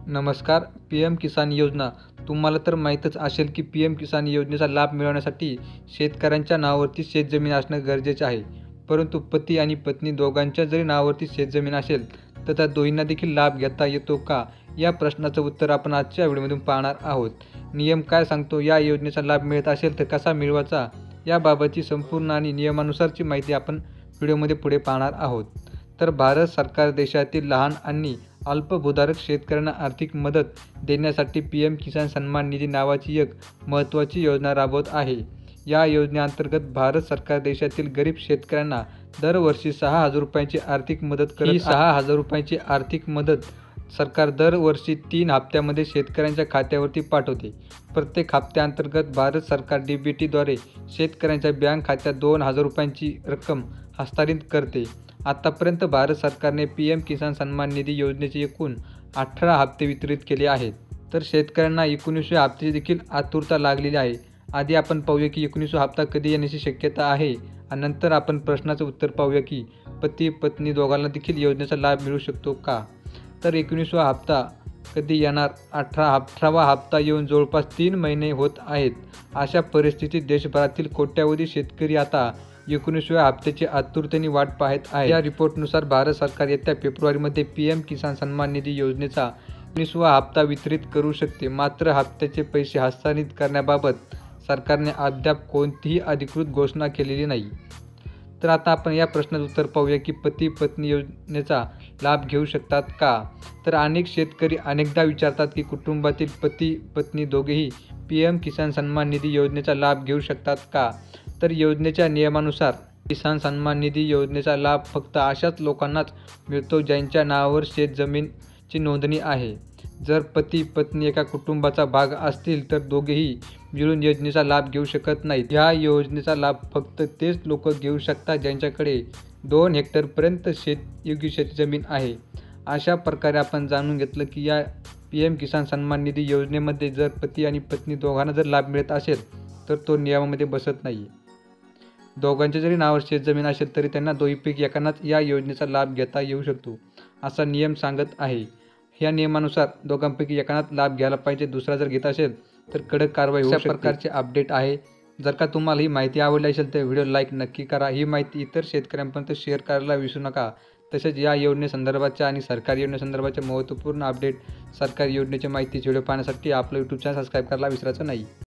नमस्कार. पी.एम. किसान योजना. तुम्हाला तर माहीतच असेल की पी.एम. किसान योजनेचा लाभ मिळवण्यासाठी शेतकऱ्यांच्या नावावरती शेतजमीन असणं गरजेचं आहे. परंतु पती आणि पत्नी दोघांच्या जरी नावावरती शेतजमीन असेल तर त्या दोघींना देखील लाभ घेता येतो का? या प्रश्नाचं उत्तर आपण आजच्या व्हिडिओमधून पाहणार आहोत. नियम काय सांगतो? या योजनेचा लाभ मिळत असेल तर कसा मिळवायचा? याबाबतची संपूर्ण आणि नियमानुसारची माहिती आपण व्हिडिओमध्ये पुढे पाहणार आहोत. तर भारत सरकार देशातील लहान आणि अल्पभूधारक शेतकऱ्यांना आर्थिक मदत देण्यासाठी पी.एम. किसान सन्मान निधी नावाची एक महत्त्वाची योजना राबवत आहे. या योजनेअंतर्गत भारत सरकार देशातील गरीब शेतकऱ्यांना दरवर्षी 6,000 रुपयांची आर्थिक मदत करत आहे. ही 6,000 रुपयांची आर्थिक मदत सरकार दरवर्षी 3 हप्त्यामध्ये शेतकऱ्यांच्या खात्यावरती पाठवते. प्रत्येक हप्त्याअंतर्गत भारत सरकार डी.बी.टीद्वारे शेतकऱ्यांच्या बँक खात्यात 2,000 रुपयांची रक्कम हस्तांतरित करते. आतापर्यंत भारत सरकारने पी.एम. किसान सन्मान निधी योजनेचे एकूण 18 हप्ते वितरित केले आहेत. तर शेतकऱ्यांना 19व्या हप्त्याची देखील आतुरता लागलेली आहे. आधी आपण पाहूया की 19वा हप्ता कधी येण्याची शक्यता आहे आणि नंतर आपण प्रश्नाचं उत्तर पाहूया की पती पत्नी दोघांना देखील योजनेचा लाभ मिळू शकतो का? तर 19वा हप्ता कधी येणार? 18वा हप्ता येऊन जवळपास 3 महिने होत आहेत. अशा परिस्थितीत देशभरातील कोट्यावधी शेतकरी आता 19व्या हप्त्याची आतुरतेने वाट पाहत आहेत. या रिपोर्टनुसार भारत सरकार येत्या फेब्रुवारीमध्ये पी.एम. किसान सन्मान निधी योजनेचा 19वा हप्ता वितरित करू शकते. मात्र हप्त्याचे पैसे हस्तांतरित करण्याबाबत सरकारने अद्याप कोणतीही अधिकृत घोषणा केलेली नाही. तर आता आपण या प्रश्नाचं उत्तर पाहूया की पती पत्नी योजनेचा लाभ घेऊ शकतात का? तर अनेक शेतकरी अनेकदा विचारतात की कुटुंबातील पती पत्नी दोघेही पी.एम. किसान सन्मान निधी योजनेचा लाभ घेऊ शकतात का? तर योजनेच्या नियमानुसार किसान सन्मान निधी योजनेचा लाभ फक्त अशाच लोकांनाच मिळतो ज्यांच्या नावावर शेतजमीनची नोंदणी आहे. जर पती पत्नी एका कुटुंबाचा भाग असतील तर दोघेही मिळून योजनेचा लाभ घेऊ शकत नाहीत. या योजनेचा लाभ फक्त तेच लोक घेऊ शकतात ज्यांच्याकडे 2 हेक्टरपर्यंत शेतयोग्य शेतजमीन आहे. अशा प्रकारे आपण जाणून घेतलं की या पी.एम. किसान सन्मान निधी योजनेमध्ये जर पती आणि पत्नी दोघांना जर लाभ मिळत असेल तर तो नियमामध्ये बसत नाही. दोघांच्या जरी नावावर शेतजमीन असेल तरी त्यांना दोघींपैकी एकांनाच या योजनेचा लाभ घेता येऊ शकतो असा नियम सांगत आहे. या नियमानुसार दोघांपैकी एकांनाच लाभ घ्यायला पाहिजे. दुसरा जर घेत असेल तर कडक कारवाई होऊ शकते. अशा प्रकारचे अपडेट आहे. जर का तुम्हाला ही माहिती आवडली असेल तर व्हिडिओ लाईक नक्की करा. ही माहिती इतर शेतकऱ्यांपर्यंत शेअर करायला विसरू नका. तसेच या योजनेसंदर्भाच्या आणि सरकारी योजनेसंदर्भाच्या महत्त्वपूर्ण अपडेट सरकारी योजनेची माहितीची व्हिडिओ पाहण्यासाठी आपलं यूट्यूब चॅनल सबस्क्राईब करायला विसरायचं नाही.